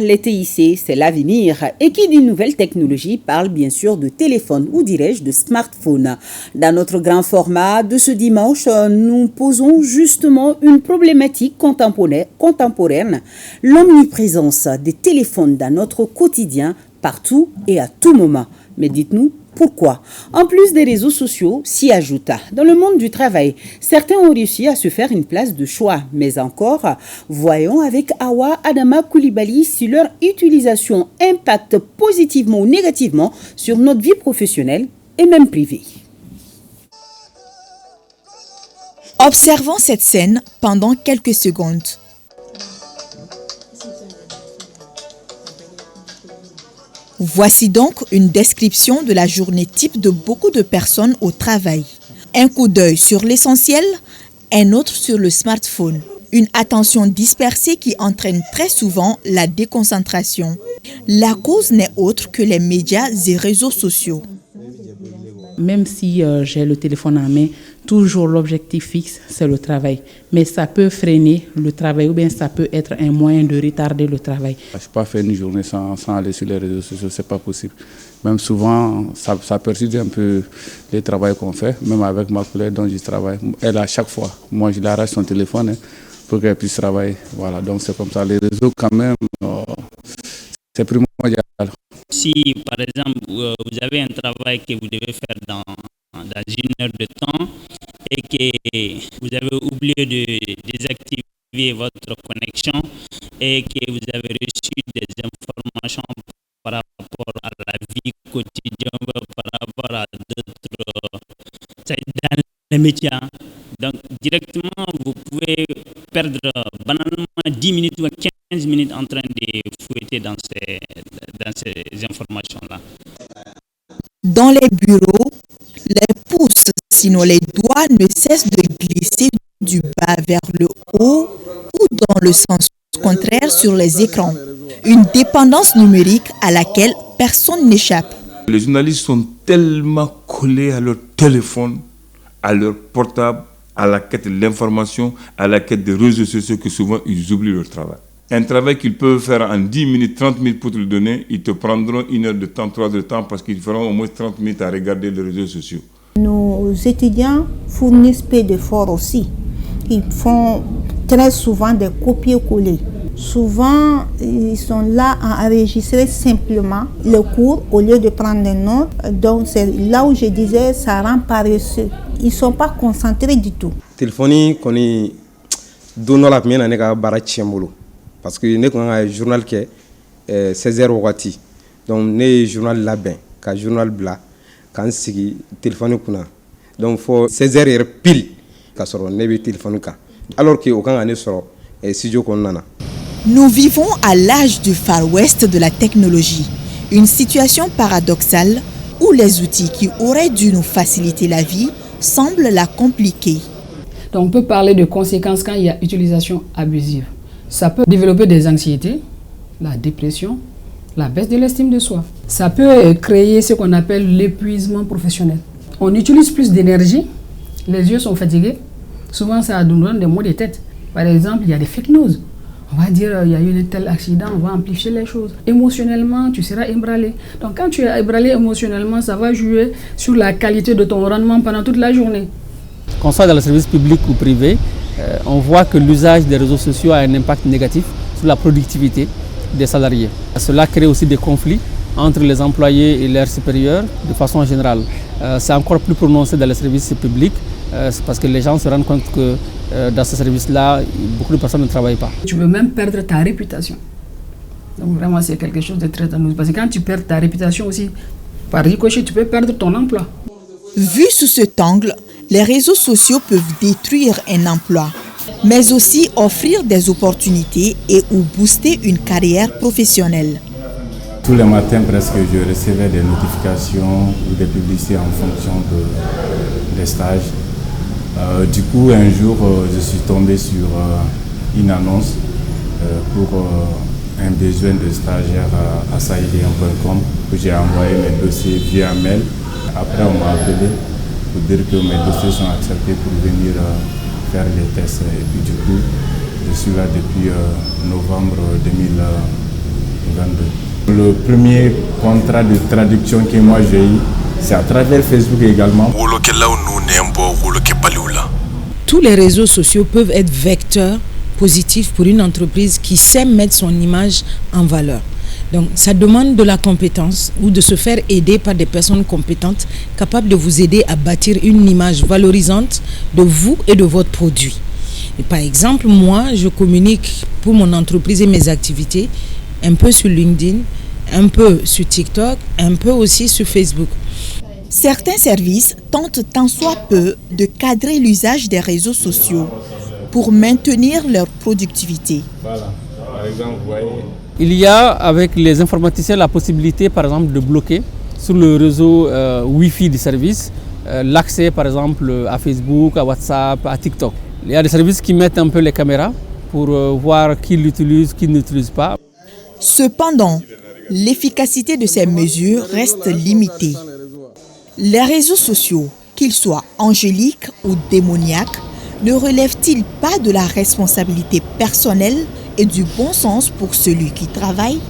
Les TIC, c'est l'avenir. Et qui dit nouvelle technologie parle bien sûr de téléphone ou dirais-je de smartphone. Dans notre grand format de ce dimanche, nous posons justement une problématique contemporaine, l'omniprésence des téléphones dans notre quotidien, partout et à tout moment. Mais dites-nous, pourquoi? En plus des réseaux sociaux, s'y ajoute. Dans le monde du travail, certains ont réussi à se faire une place de choix. Mais encore, voyons avec Awa Adama Koulibaly si leur utilisation impacte positivement ou négativement sur notre vie professionnelle et même privée. Observons cette scène pendant quelques secondes. Voici donc une description de la journée type de beaucoup de personnes au travail. Un coup d'œil sur l'essentiel, un autre sur le smartphone. Une attention dispersée qui entraîne très souvent la déconcentration. La cause n'est autre que les médias et réseaux sociaux. Même si j'ai le téléphone en main, toujours l'objectif fixe, c'est le travail. Mais ça peut freiner le travail ou bien ça peut être un moyen de retarder le travail. Je ne peux pas faire une journée sans aller sur les réseaux sociaux, ce n'est pas possible. Même souvent, ça perturbe un peu le travail qu'on fait, même avec ma collègue dont je travaille. Elle, à chaque fois, moi je lui arrache son téléphone pour qu'elle puisse travailler. Voilà, donc c'est comme ça. Les réseaux, quand même, c'est primordial. Si, par exemple, vous avez un travail que vous devez faire dans une heure de temps et que vous avez oublié de désactiver votre connexion et que vous avez reçu des informations par rapport à la vie quotidienne, par rapport à d'autres, dans les médias. Donc, directement, vous pouvez perdre banalement 10 minutes ou 15 minutes en train de fouetter dans ces informations-là. Dans les bureaux, les pouces, sinon les doigts, ne cessent de glisser du bas vers le haut ou dans le sens contraire sur les écrans. Une dépendance numérique à laquelle personne n'échappe. Les journalistes sont tellement collés à leur téléphone, à leur portable, à la quête de l'information, à la quête des réseaux sociaux que souvent ils oublient leur travail. Un travail qu'ils peuvent faire en 10 minutes, 30 minutes pour te le donner, ils te prendront 1 heure de temps, 3 heures de temps parce qu'ils feront au moins 30 minutes à regarder les réseaux sociaux. Nos étudiants fournissent peu d'efforts aussi. Ils font très souvent des copier-coller. Souvent, ils sont là à enregistrer simplement le cours au lieu de prendre des notes. Donc, c'est là où je disais, ça rend paresseux. Ils ne sont pas concentrés du tout. Téléphonie, qu'on est donné la mienne à bara tiembolo. Parce que nous avons un journal qui est 16h au Wati. Donc, nous avons un journal là-bas, un journal blanc, quand c'est téléphone. Donc, il faut 16h pile, quand on a un téléphone. Alors que aucun année sort, studio qu'on a. Nous vivons à l'âge du Far West de la technologie. Une situation paradoxale où les outils qui auraient dû nous faciliter la vie semblent la compliquer. Donc on peut parler de conséquences quand il y a utilisation abusive. Ça peut développer des anxiétés, la dépression, la baisse de l'estime de soi. Ça peut créer ce qu'on appelle l'épuisement professionnel. On utilise plus d'énergie, les yeux sont fatigués. Souvent ça nous donne des maux de tête. Par exemple, il y a des fake news. On va dire, il y a eu un tel accident, on va amplifier les choses. Émotionnellement, tu seras ébranlé. Donc quand tu es ébranlé émotionnellement, ça va jouer sur la qualité de ton rendement pendant toute la journée. Qu'on soit dans le service public ou privé, on voit que l'usage des réseaux sociaux a un impact négatif sur la productivité des salariés. Cela crée aussi des conflits entre les employés et leurs supérieurs de façon générale. C'est encore plus prononcé dans les services publics parce que les gens se rendent compte que dans ce service-là, beaucoup de personnes ne travaillent pas. Tu peux même perdre ta réputation. Donc vraiment, c'est quelque chose de très dangereux. Parce que quand tu perds ta réputation aussi, par ricochet, tu peux perdre ton emploi. Vu sous cet angle, les réseaux sociaux peuvent détruire un emploi, mais aussi offrir des opportunités et ou booster une carrière professionnelle. Tous les matins, presque, je recevais des notifications ou des publicités en fonction des stages. Du coup, un jour, je suis tombé sur une annonce pour un besoin de stagiaire à saïdien.com que j'ai envoyé mes dossiers via mail. Après, on m'a appelé pour dire que mes dossiers sont acceptés pour venir faire les tests. Et puis, du coup, je suis là depuis novembre Le premier contrat de traduction que moi j'ai eu, c'est à travers Facebook également. Tous les réseaux sociaux peuvent être vecteurs positifs pour une entreprise qui sait mettre son image en valeur. Donc ça demande de la compétence ou de se faire aider par des personnes compétentes capables de vous aider à bâtir une image valorisante de vous et de votre produit. Et par exemple, moi, je communique pour mon entreprise et mes activités un peu sur LinkedIn, un peu sur TikTok, un peu aussi sur Facebook. Certains services tentent tant soit peu de cadrer l'usage des réseaux sociaux pour maintenir leur productivité. Voilà, par exemple, vous voyez. Il y a avec les informaticiens la possibilité par exemple de bloquer sur le réseau Wi-Fi du service l'accès par exemple à Facebook, à WhatsApp, à TikTok. Il y a des services qui mettent un peu les caméras pour voir qui l'utilise, qui ne l'utilise pas. Cependant, l'efficacité de ces mesures reste limitée. Les réseaux sociaux, qu'ils soient angéliques ou démoniaques, ne relèvent-ils pas de la responsabilité personnelle et du bon sens pour celui qui travaille ?